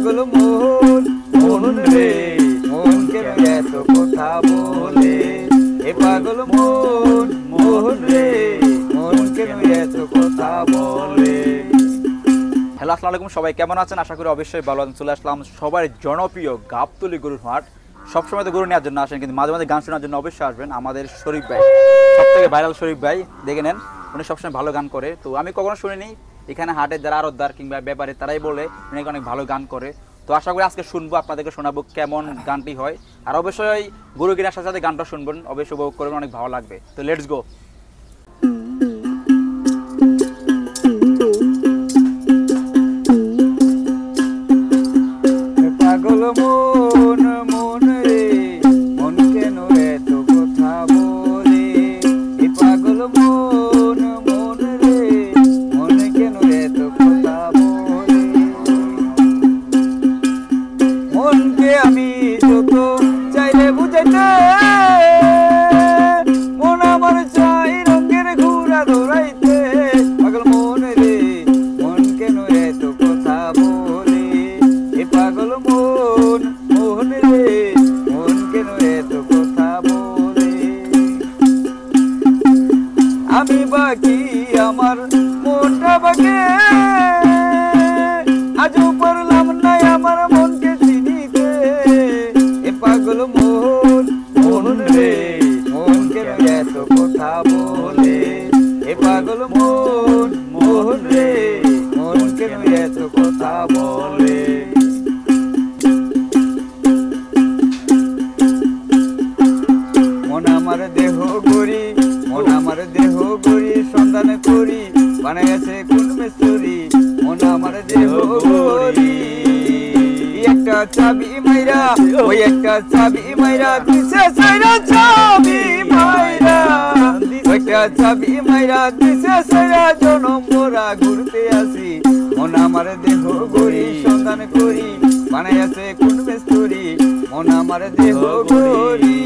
পাগল মন মন রে মন কেন এত কথা বলে এ পাগল মন মন রে মন কেন এত কথা বলে। হ্যালো আসসালামু আলাইকুম, সবাই কেমন আছেন? আশা করি অবশ্যই ভালো আছেন। চলে আসলাম সবার জনপ্রিয় গাবতলী গরুর হাট। সবসময় তো গরু নেওয়ার জন্য আসেন, কিন্তু মাঝে মাঝে গান শোনার জন্য অবশ্যই আসবেন। আমাদের শরীফ ভাই, সব থেকে ভাইরাল শরীফ ভাই, দেখে নেন, উনি সবসময় ভালো গান করে। তো আমি কখনো শুনিনি, এখানে হাটের যারা আড়তদার কিংবা ব্যাপারে তারাই বলে উনি অনেক ভালো গান করে। তো আশা করি আজকে শুনবো, আপনাদেরকে শোনাবো কেমন গানটি হয়। আর অবশ্যই গরু কেনার সাথে সাথে গানটা শুনবেন, অবশ্যই উপভোগ করবেন, অনেক ভালো লাগবে। তো লেটস গো। পাগল মন মন রে মন কেন এত কথা বলে এ পাগল মন মন রে মন কেন এত কথা বলে। মনকে আমি যত চাইলে বুঝাইতে মন আমার চাই রঙের ঘোড়া দৌড়াইতে। পাগল মন রে মন কেন এত কথা বলে এ পাগল মন মন রে মন কেন এত কথা বলে। আমি বাকি আমার মনটা বাকে আজও পারলাম না আমার মনকে চিনিতে এ পাগল মন মন রে মন কেন এত কথা বলে এ পাগল মন মন রে মন কেন এত কথা বলে। মন আমার দেহ গড়ি মন আমার দেহ গড়ি সন্ধান করি বানাইছে কোন মিস্ত্রি। মন আমার দেহ গড়ি একটা চাবি মাইরা ওই একটা চাবি মাইরা দিছে সাইরা চাবি মাইরা একটা চাবি মাইরা দিছে সাইরা জনম মোরা ঘুরতে আসি। মন আমার দেহ গড়ি সন্ধান করি বানাইছে কোন মিস্ত্রি। মন আমার দেহ গড়ি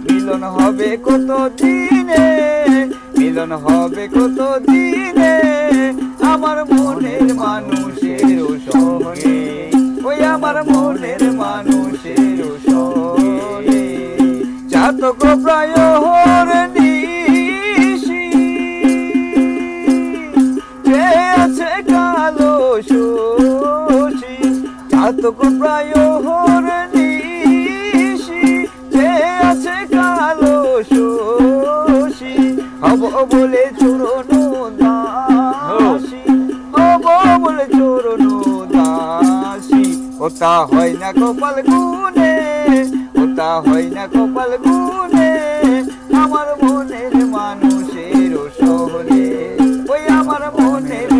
মিলন হবে কত দিনে মিলন হবে কত দিনে আমার মনের মানুষের সঙ্গে ওই আমার মনের মানুষের সঙ্গে। চাতক প্রায় হরনিশি যে আছে কালো শশী। চাতক প্রায় হরনিশি যে আছে কালো শশী। হব বলে চরণ দাসী হব বলে চরণ দাসী। ওটা হয় না কপাল গুনে ওটা হয় না কপাল গুনে আমার মনের মানুষের শহরে ওই আমার মনের